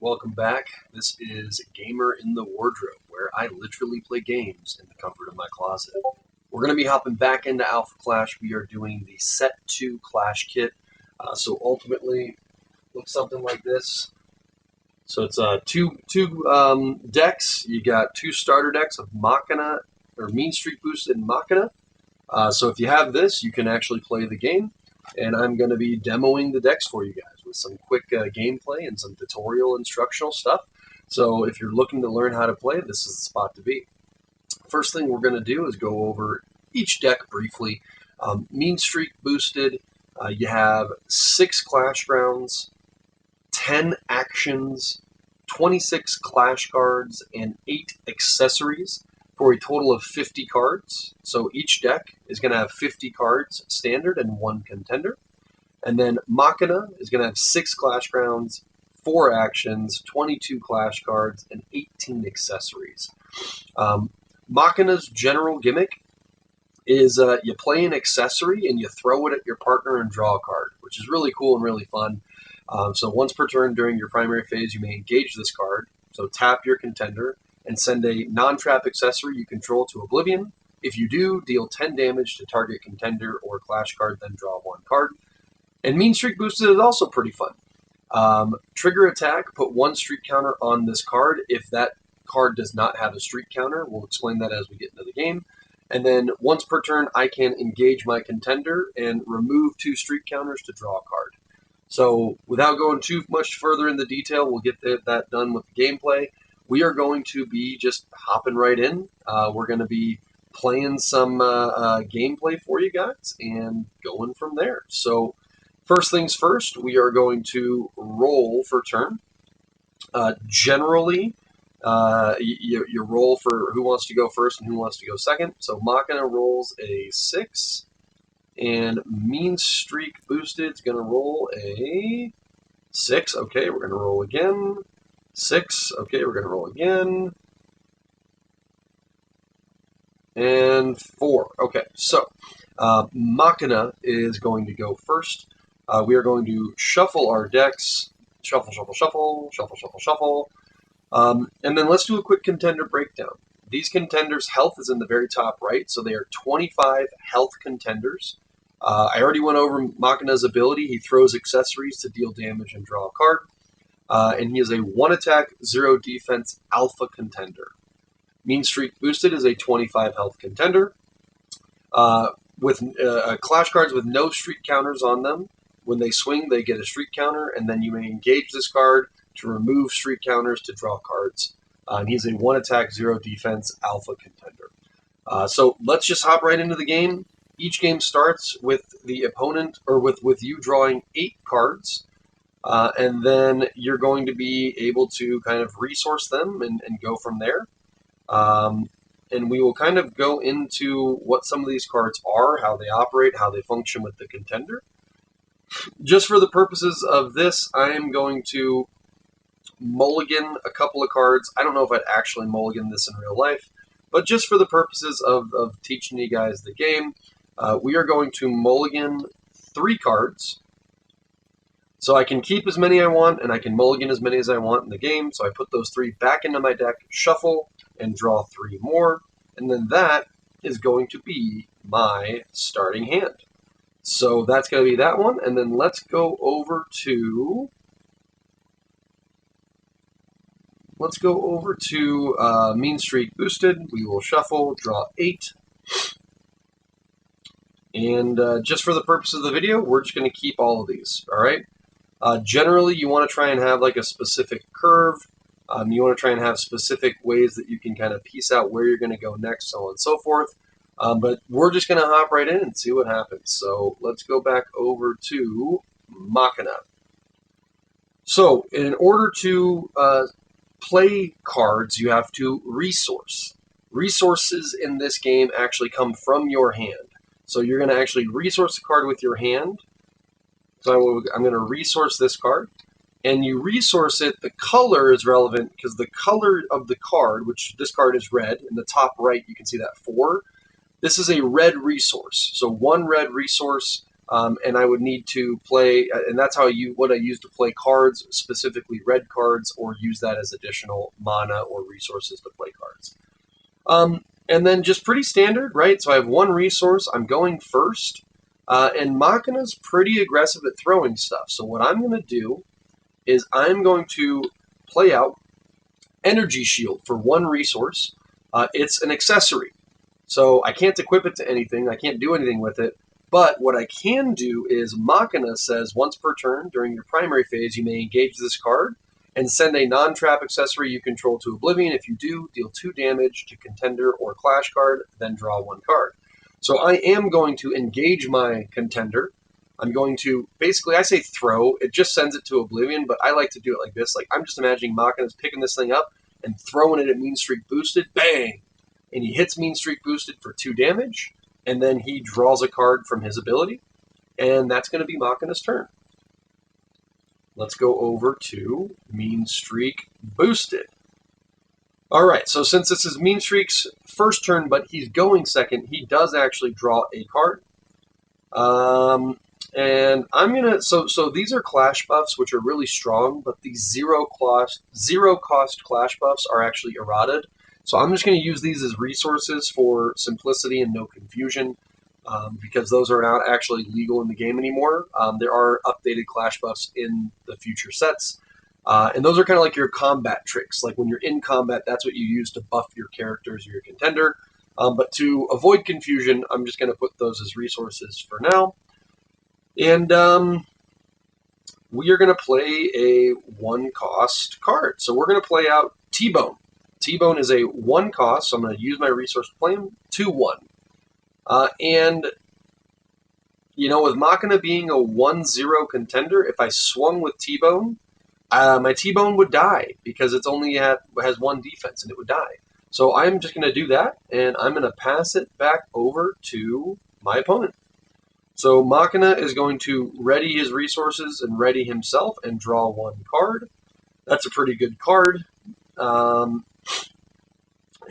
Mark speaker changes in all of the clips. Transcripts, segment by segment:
Speaker 1: Welcome back. This is Gamer in the Wardrobe, where I literally play games in the comfort of my closet. We're going to be hopping back into Alpha Clash. We are doing the Set 2 Clash kit. So ultimately, looks something like this. So it's two decks. You got two starter decks of Machina, or Mean Streak Boosted Machina. So if you have this, you can actually play the game. And I'm going to be demoing the decks for you guys with some quick gameplay and some tutorial instructional stuff. So if you're looking to learn how to play, this is the spot to be. First thing we're going to do is go over each deck briefly. Mean Streak Boosted, you have 6 Clash Grounds, 10 actions, 26 Clash cards, and 8 accessories for a total of 50 cards. So each deck is going to have 50 cards standard and 1 contender. And then Machina is going to have 6 Clash Grounds, 4 actions, 22 Clash cards, and 18 accessories. Machina's general gimmick is you play an accessory and you throw it at your partner and draw a card, which is really cool and really fun. So once per turn during your primary phase, you may engage this card. So tap your contender and send a non-trap accessory you control to Oblivion. If you do, deal 10 damage to target contender or Clash card, then draw 1 card. And Mean Streak Boosted is also pretty fun. Trigger attack, put 1 streak counter on this card. If that card does not have a streak counter, we'll explain that as we get into the game. And then once per turn, I can engage my contender and remove 2 streak counters to draw a card. So without going too much further in the detail, we'll get that done with the gameplay. We are going to be just hopping right in. We're going to be playing some gameplay for you guys and going from there. So first things first, we are going to roll for turn. Generally, you roll for who wants to go first and who wants to go second. So Machina rolls a 6. And Mean Streak Boosted is going to roll a 6. Okay, we're going to roll again. 6. Okay, we're going to roll again. And 4. Okay, so Machina is going to go first. We are going to shuffle our decks. Shuffle, shuffle, shuffle, shuffle, shuffle, shuffle. And then let's do a quick contender breakdown. These contenders' health is in the very top right, so they are 25 health contenders. I already went over Machina's ability. He throws accessories to deal damage and draw a card. And he is a 1 attack, 0 defense alpha contender. Mean Streak Boosted is a 25 health contender. With Clash cards with no streak counters on them. When they swing, they get a streak counter, and then you may engage this card to remove streak counters to draw cards. He's a 1 attack, 0 defense alpha contender. So let's just hop right into the game. Each game starts with the opponent, or with you drawing 8 cards, and then you're going to be able to kind of resource them and go from there. And we will kind of go into what some of these cards are, how they operate, how they function with the contender. Just for the purposes of this, I am going to mulligan a couple of cards. I don't know if I'd actually mulligan this in real life, but just for the purposes of teaching you guys the game, we are going to mulligan 3 cards. So I can keep as many I want, and I can mulligan as many as I want in the game. So I put those 3 back into my deck, shuffle, and draw 3 more. And then that is going to be my starting hand. So that's going to be that one. And then let's go over to... Mean Streak Boosted. We will shuffle, draw 8. And just for the purpose of the video, we're just going to keep all of these, all right? Generally, you want to try and have like a specific curve. You want to try and have specific ways that you can kind of piece out where you're going to go next, so on and so forth. But we're just going to hop right in and see what happens. So let's go back over to Machina. So in order to play cards, you have to resource. Resources in this game actually come from your hand. So you're going to actually resource a card with your hand. So I'm going to resource this card. And you resource it, the color is relevant because the color of the card, which this card is red, in the top right you can see that 4. This is a red resource. So 1 red resource and I would need to play, and that's what I use to play cards, specifically red cards, or use that as additional mana or resources to play cards. And then just pretty standard, right? So I have one resource, I'm going first, and Machina's pretty aggressive at throwing stuff. So what I'm going to do is I'm going to play out Energy Shield for one resource. It's an accessory, so I can't equip it to anything, I can't do anything with it, but what I can do is Machina says once per turn during your primary phase you may engage this card and send a non-trap accessory you control to Oblivion. If you do, deal 2 damage to Contender or Clash card, then draw 1 card. So I am going to engage my Contender. I'm going to, basically, I say throw, it just sends it to Oblivion, but I like to do it like this. Like, I'm just imagining Machina's picking this thing up and throwing it at Mean Streak Boosted, bang! And he hits Mean Streak Boosted for 2 damage, and then he draws a card from his ability, and that's going to be Machina's turn. Let's go over to Mean Streak Boosted. Alright, so since this is Mean Streak's first turn, but he's going second, he does actually draw a card. And I'm gonna, so these are Clash buffs, which are really strong, but these zero cost Clash buffs are actually errated. So I'm just going to use these as resources for simplicity and no confusion, because those are not actually legal in the game anymore. There are updated Clash buffs in the future sets, and those are kind of like your combat tricks. Like when you're in combat, that's what you use to buff your characters or your Contender. But to avoid confusion, I'm just going to put those as resources for now. And we are going to play a 1-cost card. So we're going to play out T-Bone. T-Bone is a 1 cost, so I'm going to use my resource to play him 2-1. And, you know, with Machina being a 1-0 Contender, if I swung with T-Bone, my T-Bone would die because it's only has 1 defense and it would die. So I'm just going to do that, and I'm going to pass it back over to my opponent. So Machina is going to ready his resources and ready himself and draw 1 card. That's a pretty good card.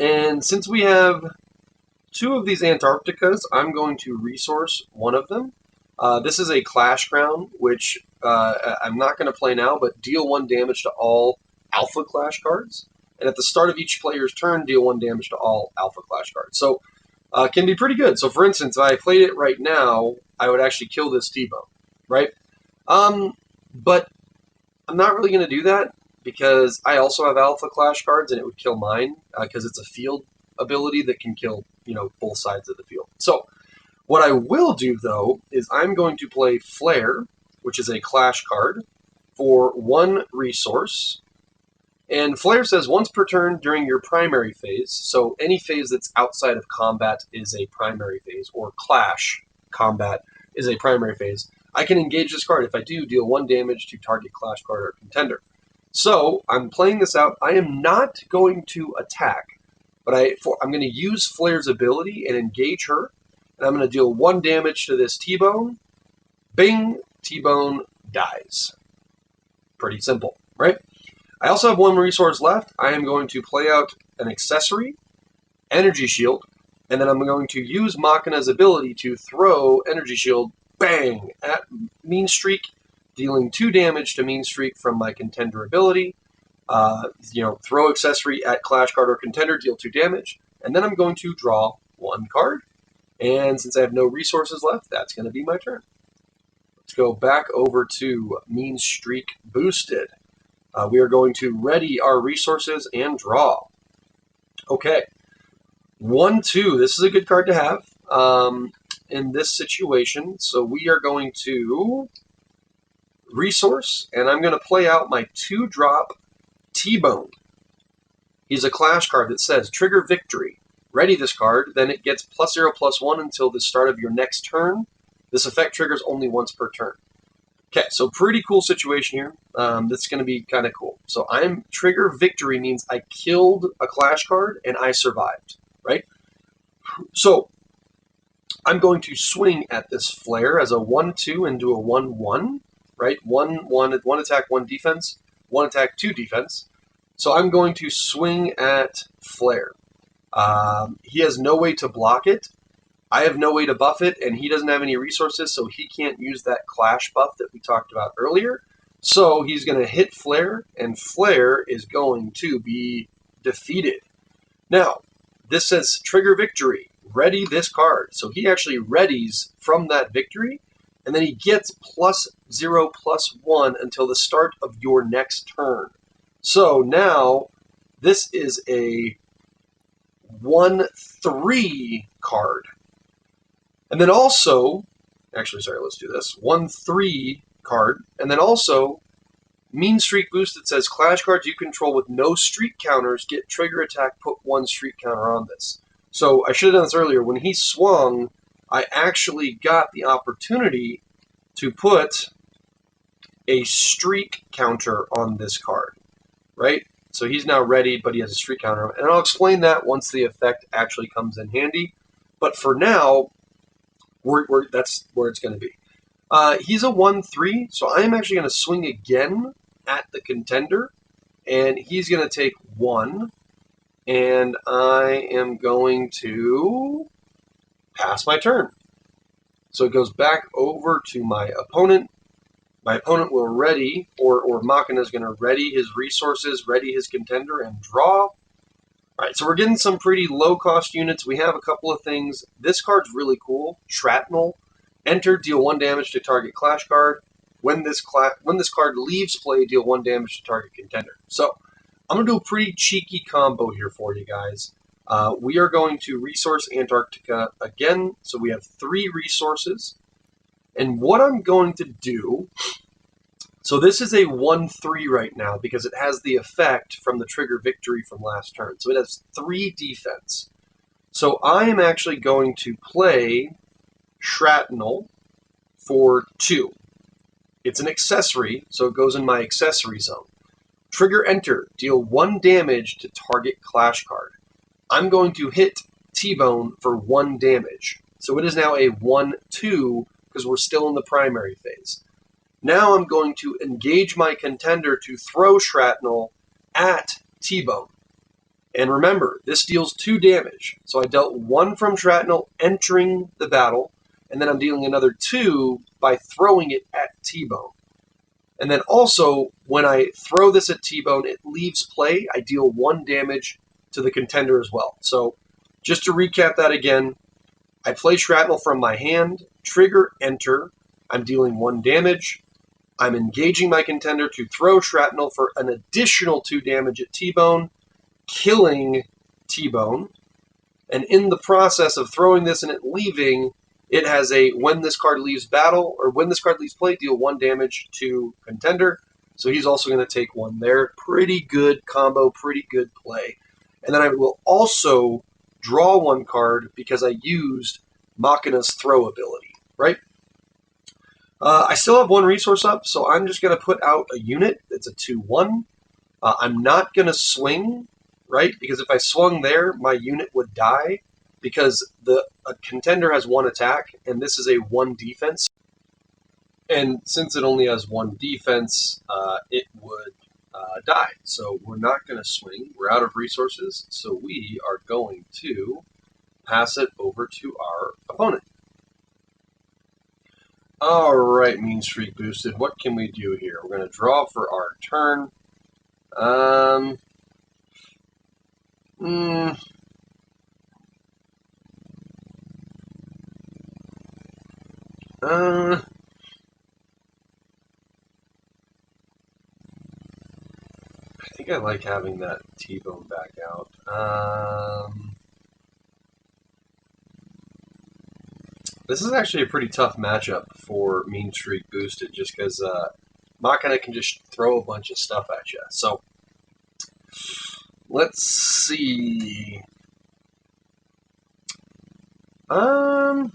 Speaker 1: And since we have 2 of these Antarcticas, I'm going to resource one of them. This is a Clash Ground, which I'm not going to play now, but deal 1 damage to all Alpha Clash cards. And at the start of each player's turn, deal 1 damage to all Alpha Clash cards. So can be pretty good. So for instance, if I played it right now, I would actually kill this T-Bone, right? But I'm not really going to do that because I also have Alpha Clash cards and it would kill mine because it's a field ability that can kill, you know, both sides of the field. So what I will do, though, is I'm going to play Flare, which is a Clash card, for 1 resource. And Flare says once per turn during your primary phase, so any phase that's outside of combat is a primary phase, or Clash combat is a primary phase, I can engage this card. If I do, deal 1 damage to target Clash card or Contender. So I'm playing this out. I am not going to attack, but I'm going to use Flare's ability and engage her, and I'm going to deal 1 damage to this T-Bone. Bing! T-Bone dies. Pretty simple, right? I also have 1 resource left. I am going to play out an accessory, Energy Shield, and then I'm going to use Machina's ability to throw Energy Shield, bang, at Mean Streak, dealing 2 damage to Mean Streak from my Contender ability. You know, throw accessory at Clash card or Contender, deal 2 damage, and then I'm going to draw 1 card. And since I have no resources left, that's going to be my turn. Let's go back over to Mean Streak Boosted. We are going to ready our resources and draw. Okay. 1-2. This is a good card to have in this situation. So we are going to resource, and I'm going to play out my 2-drop T-Bone. He's a Clash card that says trigger victory. Ready this card, then it gets +0/+1 until the start of your next turn. This effect triggers only once per turn. Okay, so pretty cool situation here. That's going to be kind of cool. So trigger victory means I killed a Clash card and I survived, right? So I'm going to swing at this Flare as a 1-2 and do a 1-1, right? 1 attack, 1 defense, 1 attack, 2 defense. So I'm going to swing at Flare. He has no way to block it, I have no way to buff it, and he doesn't have any resources, so he can't use that Clash buff that we talked about earlier. So he's going to hit Flare, and Flare is going to be defeated. Now, this says trigger victory. Ready this card. So he actually readies from that victory, and then he gets +0/+1 until the start of your next turn. So now this is a 1/3 card. And then also, actually, sorry, let's do this. 1/3 card. And then also, mean streak boosted says Clash cards you control with no streak counters get trigger attack, put 1 streak counter on this. So I should have done this earlier. When he swung, I actually got the opportunity to put a streak counter on this card, right? So he's now ready, but he has a streak counter. And I'll explain that once the effect actually comes in handy. But for now, that's where it's going to be. He's a 1/3, so I am actually going to swing again at the Contender, and he's going to take 1, and I am going to pass my turn. So it goes back over to my opponent. My opponent will ready, or Machina is going to ready his resources, ready his Contender, and draw. All right, so we're getting some pretty low-cost units. We have a couple of things. This card's really cool. Shrapnel. Enter, deal 1 damage to target Clash card. When this card leaves play, deal 1 damage to target Contender. So I'm going to do a pretty cheeky combo here for you guys. We are going to resource Antarctica again. So we have 3 resources. And what I'm going to do... So this is a 1/3 right now because it has the effect from the trigger victory from last turn. So it has 3 defense. So I am actually going to play Shrapnel for 2. It's an accessory, so it goes in my accessory zone. Trigger enter, deal 1 damage to target Clash card. I'm going to hit T-Bone for 1 damage. So it is now a 1/2 because we're still in the primary phase. Now I'm going to engage my Contender to throw Shrapnel at T-Bone. And remember, this deals 2 damage. So I dealt 1 from Shrapnel entering the battle, and then I'm dealing another 2 by throwing it at T-Bone. And then also, when I throw this at T-Bone, it leaves play. I deal 1 damage to the Contender as well. So just to recap that again, I play Shrapnel from my hand, trigger enter, I'm dealing 1 damage. I'm engaging my Contender to throw Shrapnel for an additional 2 damage at T-Bone, killing T-Bone. And in the process of throwing this and it leaving, it has a when this card leaves battle, or when this card leaves play, deal 1 damage to Contender. So he's also going to take 1 there. Pretty good combo, pretty good play. And then I will also draw 1 card because I used Machina's throw ability, right? I still have 1 resource up, so I'm just going to put out a unit. It's a 2/1. I'm not going to swing, right? Because if I swung there, my unit would die because a Contender has 1 attack, and this is a 1 defense. And since it only has 1 defense, it would die. So we're not going to swing. We're out of resources, so we are going to pass it over to our opponent. Alright, mean streak boosted. What can we do here? We're going to draw for our turn. I think I like having that T-Bone back out. This is actually a pretty tough matchup for mean streak boosted, just because Machina can just throw a bunch of stuff at you. So let's see. So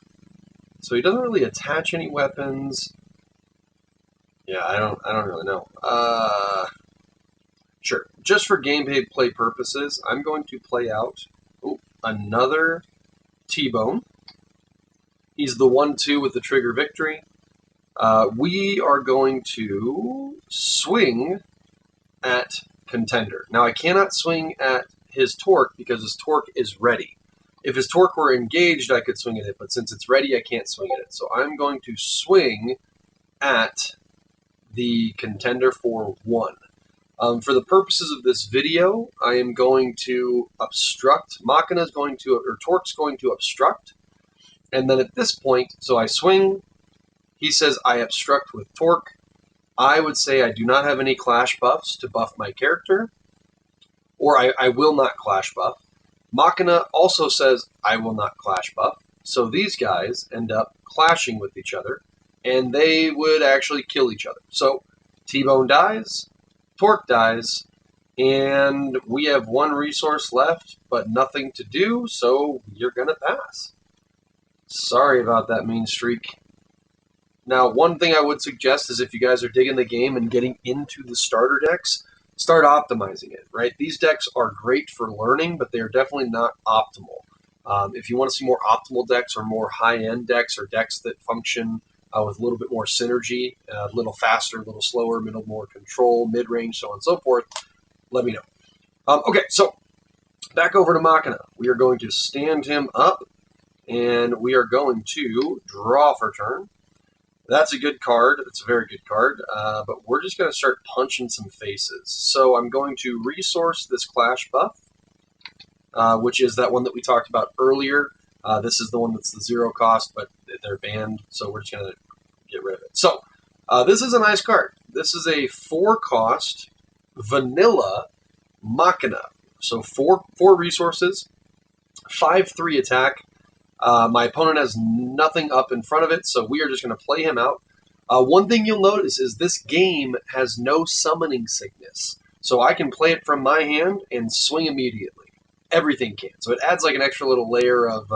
Speaker 1: he doesn't really attach any weapons. Yeah, I don't really know. Sure. Just for gameplay purposes, I'm going to play out another T-Bone. He's the 1/2 with the trigger victory. We are going to swing at Contender. Now, I cannot swing at his Torque because his Torque is ready. If his torque were engaged, I could swing at it, but since it's ready, I can't swing at it. So I'm going to swing at the Contender for 1. For the purposes of this video, I am going to obstruct. Machina is going to, or Torque's going to obstruct. And then at this point, so I swing, he says I obstruct with Torque. I would say I do not have any clash buffs to buff my character, or I will not clash buff. Machina also says I will not clash buff. So these guys end up clashing with each other, and they would actually kill each other. So T-Bone dies, Torque dies, and we have one resource left, but nothing to do, so you're going to pass. Sorry about that mean streak. Now, one thing I would suggest is if you guys are digging the game and getting into the starter decks, start optimizing it, right? These decks are great for learning, but they are definitely not optimal. If you want to see more optimal decks or more high-end decks or decks that function with a little bit more synergy, a little faster, a little slower, middle more control, mid-range, so on and so forth, let me know. Okay, so back over to Machina. We are going to stand him up, and we are going to draw for turn. That's a good card. It's a very good card, but we're just going to start punching some faces. So I'm going to resource this Clash buff, which is that one that we talked about earlier. This is the one that's the 0 cost, but they're banned, so we're just going to get rid of it. So this is a nice card. This is a 4 cost vanilla Machina. So four resources, 5/3 attack. My opponent has nothing up in front of it, so we are just going to play him out. One thing you'll notice is this game has no summoning sickness, so I can play it from my hand and swing immediately. Everything can. So it adds like an extra little layer of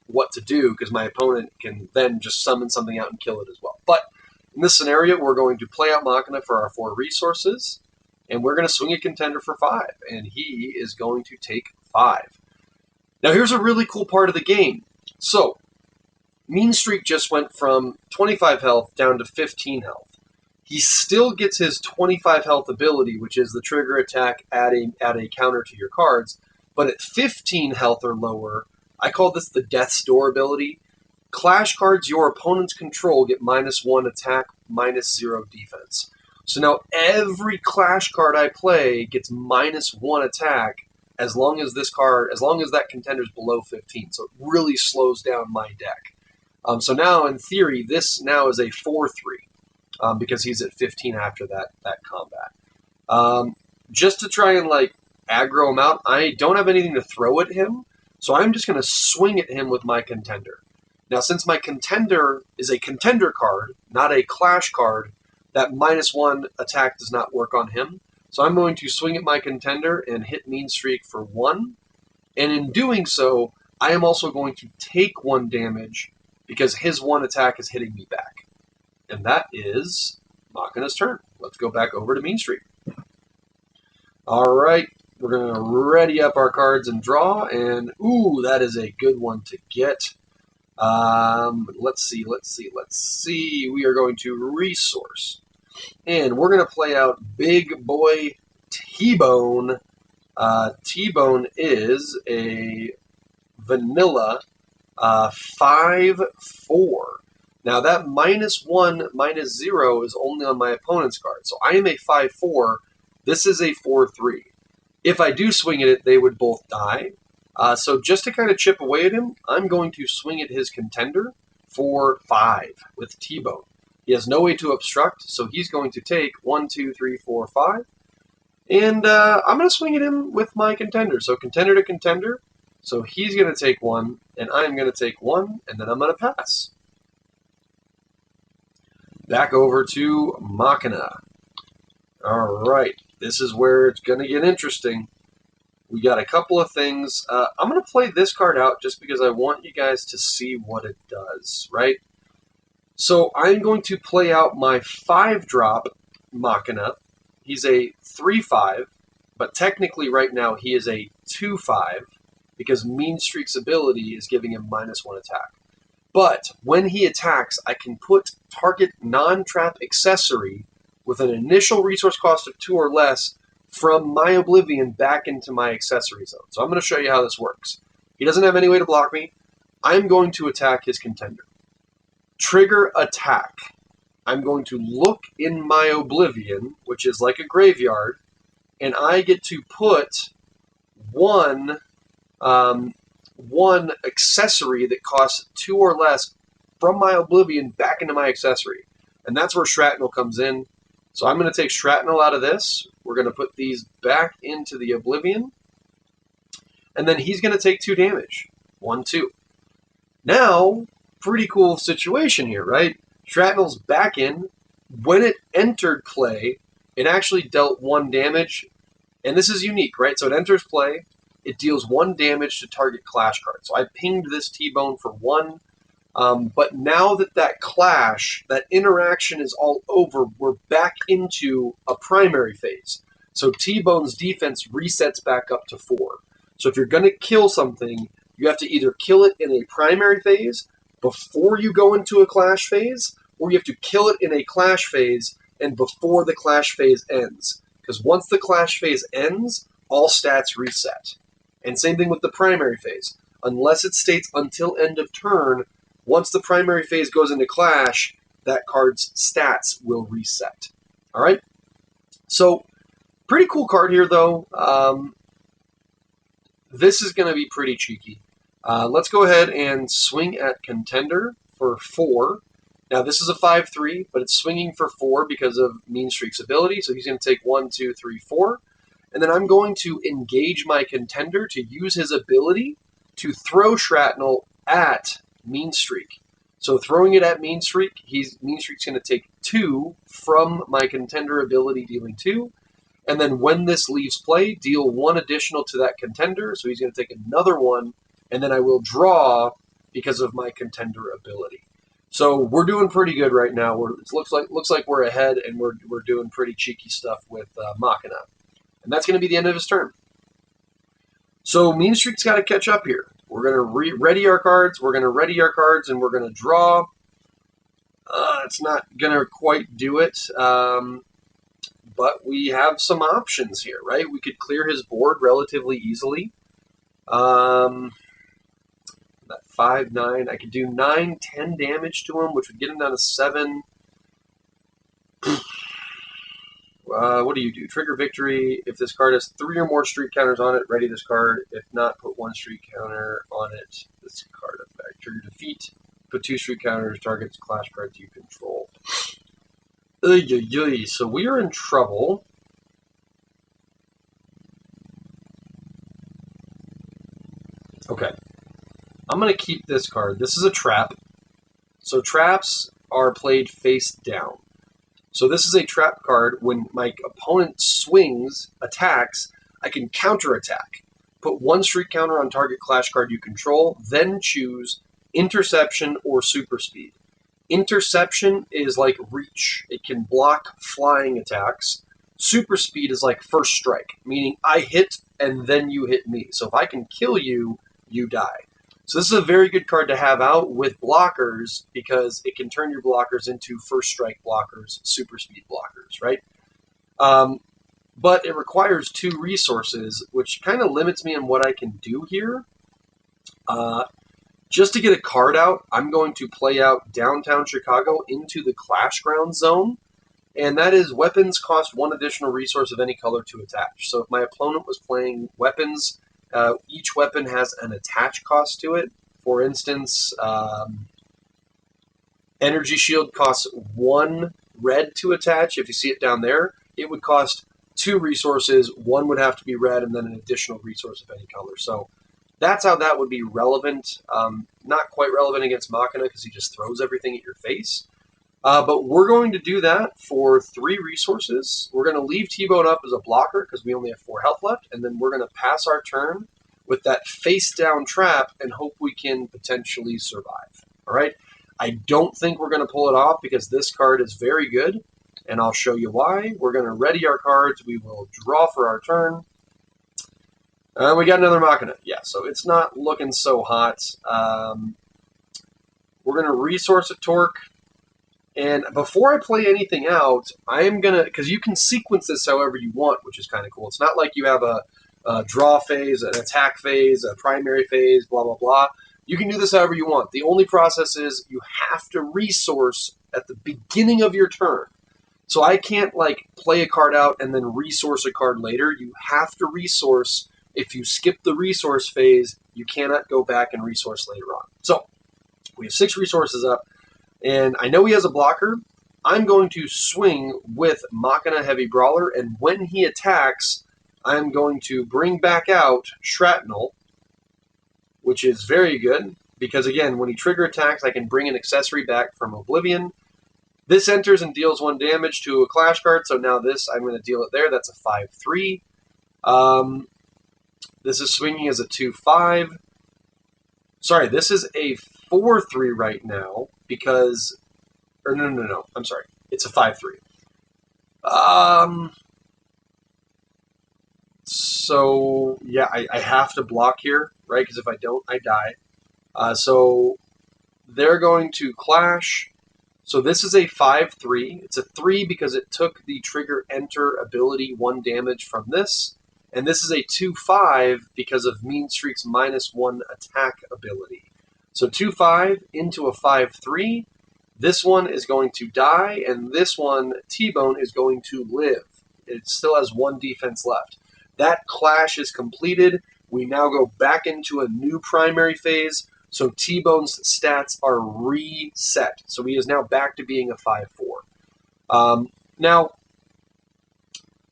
Speaker 1: what to do, because my opponent can then just summon something out and kill it as well. But in this scenario, we're going to play out Machina for our 4 resources, and we're going to swing a Contender for 5, and he is going to take 5. Now here's a really cool part of the game. So, Mean Streak just went from 25 health down to 15 health. He still gets his 25 health ability, which is the trigger attack, add a counter to your cards, but at 15 health or lower, I call this the Death's Door ability. Clash cards your opponents control get -1 attack, -0 defense. So now every Clash card I play gets -1 attack, as long as that contender's below 15. So it really slows down my deck. So now, in theory, this now is a 4/3 because he's at 15 after that combat. Just to try and like aggro him out, I don't have anything to throw at him, so I'm just going to swing at him with my Contender. Now, since my Contender is a Contender card, not a Clash card, that -1 attack does not work on him. So I'm going to swing at my Contender and hit Mean Streak for 1. And in doing so, I am also going to take 1 damage because his 1 attack is hitting me back. And that is Machina's turn. Let's go back over to Mean Streak. All right, we're going to ready up our cards and draw. And, ooh, that is a good one to get. Let's see. We are going to resource. And we're going to play out Big Boy T-Bone. T-Bone is a vanilla 5/4. Now that -1, -0 is only on my opponent's card. So I am a 5/4. This is a 4/3. If I do swing at it, they would both die. So just to kind of chip away at him, I'm going to swing at his Contender for 5 with T-Bone. He has no way to obstruct, so he's going to take 1, 2, 3, 4, 5. And I'm going to swing at him with my Contender. So Contender to Contender. So he's going to take 1, and I'm going to take 1, and then I'm going to pass. Back over to Machina. All right, this is where it's going to get interesting. We got a couple of things. I'm going to play this card out just because I want you guys to see what it does, right? So I'm going to play out my 5-drop Machina. He's a 3/5, but technically right now he is a 2/5 because Mean Streak's ability is giving him -1 attack. But when he attacks, I can put target non-trap accessory with an initial resource cost of 2 or less from my Oblivion back into my accessory zone. So I'm going to show you how this works. He doesn't have any way to block me. I'm going to attack his contender. Trigger attack. I'm going to look in my Oblivion, which is like a graveyard, and I get to put one accessory that costs 2 or less from my Oblivion back into my accessory. And that's where Shrapnel comes in. So I'm going to take Shrapnel out of this. We're going to put these back into the Oblivion. And then he's going to take 2 damage. 1, 2. Now, pretty cool situation here, right? Shrapnel's back in. When it entered play, it actually dealt 1 damage. And this is unique, right? So it enters play. It deals 1 damage to target clash card. So I pinged this T-Bone for 1. But now that clash, that interaction is all over, we're back into a primary phase. So T-Bone's defense resets back up to 4. So if you're going to kill something, you have to either kill it in a primary phase before you go into a clash phase, or you have to kill it in a clash phase and before the clash phase ends. Because once the clash phase ends, all stats reset. And same thing with the primary phase. Unless it states until end of turn, once the primary phase goes into clash, that card's stats will reset. All right? So, pretty cool card here, though. This is going to be pretty cheeky. Let's go ahead and swing at Contender for 4. Now, this is a 5-3, but it's swinging for 4 because of Mean Streak's ability. So he's going to take 1, 2, 3, 4. And then I'm going to engage my Contender to use his ability to throw Shrapnel at Mean Streak. So throwing it at Mean Streak, Mean Streak's going to take 2 from my Contender ability, dealing 2. And then when this leaves play, deal 1 additional to that Contender. So he's going to take another 1. And then I will draw because of my Contender ability. So we're doing pretty good right now. It looks like we're ahead, and we're doing pretty cheeky stuff with Machina. And that's going to be the end of his turn. So Mean Streak's got to catch up here. We're going to ready our cards. We're going to ready our cards, and we're going to draw. It's not going to quite do it, but we have some options here, right? We could clear his board relatively easily. That 5, 9. I could do 9, 10 damage to him, which would get him down to 7. What do you do? Trigger victory. If this card has 3 or more streak counters on it, ready this card. If not, put 1 streak counter on it. This card effect. Trigger defeat. Put 2 streak counters. Targets clash cards you control. So we are in trouble. Okay. I'm going to keep this card. This is a trap. So traps are played face down. So this is a trap card. When my opponent swings, attacks, I can counterattack. Put 1 streak counter on target clash card you control, then choose Interception or Super Speed. Interception is like Reach. It can block flying attacks. Super Speed is like First Strike, meaning I hit and then you hit me. So if I can kill you, you die. So this is a very good card to have out with blockers because it can turn your blockers into First Strike blockers, Super Speed blockers, right? But it requires 2 resources, which kind of limits me on what I can do here. Just to get a card out, I'm going to play out Downtown Chicago into the Clash Ground zone, and that is weapons cost 1 additional resource of any color to attach. So if my opponent was playing weapons, each weapon has an attach cost to it. For instance, Energy Shield costs 1 red to attach. If you see it down there, it would cost 2 resources. 1 would have to be red, and then an additional resource of any color. So that's how that would be relevant. Not quite relevant against Machina because he just throws everything at your face. But we're going to do that for 3 resources. We're going to leave T-Bone up as a blocker because we only have 4 health left, and then we're going to pass our turn with that face-down trap and hope we can potentially survive. All right? I don't think we're going to pull it off because this card is very good, and I'll show you why. We're going to ready our cards. We will draw for our turn. We got another Machina. Yeah, so it's not looking so hot. We're going to resource a Torque. And before I play anything out, I am going to, because you can sequence this however you want, which is kind of cool. It's not like you have a draw phase, an attack phase, a primary phase, blah, blah, blah. You can do this however you want. The only process is you have to resource at the beginning of your turn. So I can't like play a card out and then resource a card later. You have to resource. If you skip the resource phase, you cannot go back and resource later on. So we have 6 resources up. And I know he has a blocker. I'm going to swing with Machina Heavy Brawler, and when he attacks, I'm going to bring back out Shrapnel, which is very good, because again, when he trigger attacks, I can bring an accessory back from Oblivion. This enters and deals 1 damage to a Clash card, so now this, I'm going to deal it there. That's a 5/3. This is swinging as a 2/5. Sorry, this is a 4/3 right now, because... Or no. I'm sorry. It's a 5/3. So, yeah, I have to block here, right? Because if I don't, I die. So they're going to clash. So this is a 5/3. It's a 3 because it took the trigger enter ability 1 damage from this. And this is a 2/5 because of Mean Streak's -1 attack ability. So 2/5 into a 5/3. This one is going to die, and this one, T-Bone, is going to live. It still has 1 defense left. That clash is completed. We now go back into a new primary phase, so T-Bone's stats are reset. So he is now back to being a 5/4. Now,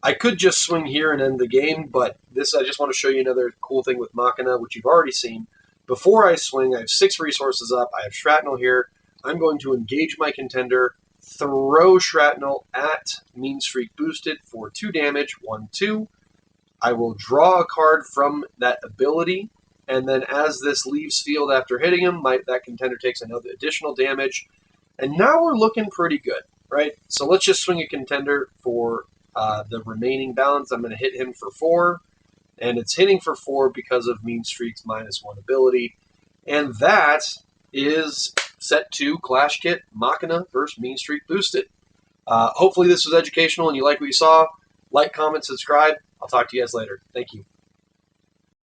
Speaker 1: I could just swing here and end the game, but this I just want to show you another cool thing with Machina, which you've already seen. Before I swing, I have 6 resources up. I have Shrapnel here. I'm going to engage my contender, throw Shrapnel at Mean Streak boosted for 2 damage, 1/2. I will draw a card from that ability, and then as this leaves field after hitting him, that contender takes another additional damage. And now we're looking pretty good, right? So let's just swing a contender for the remaining balance. I'm going to hit him for 4, and it's hitting for 4 because of Mean Streak's -1 ability. And that is set 2 Clash Kit Machina versus Mean Streak Boosted. Hopefully this was educational and you like what you saw. Like, comment, subscribe. I'll talk to you guys later. Thank you.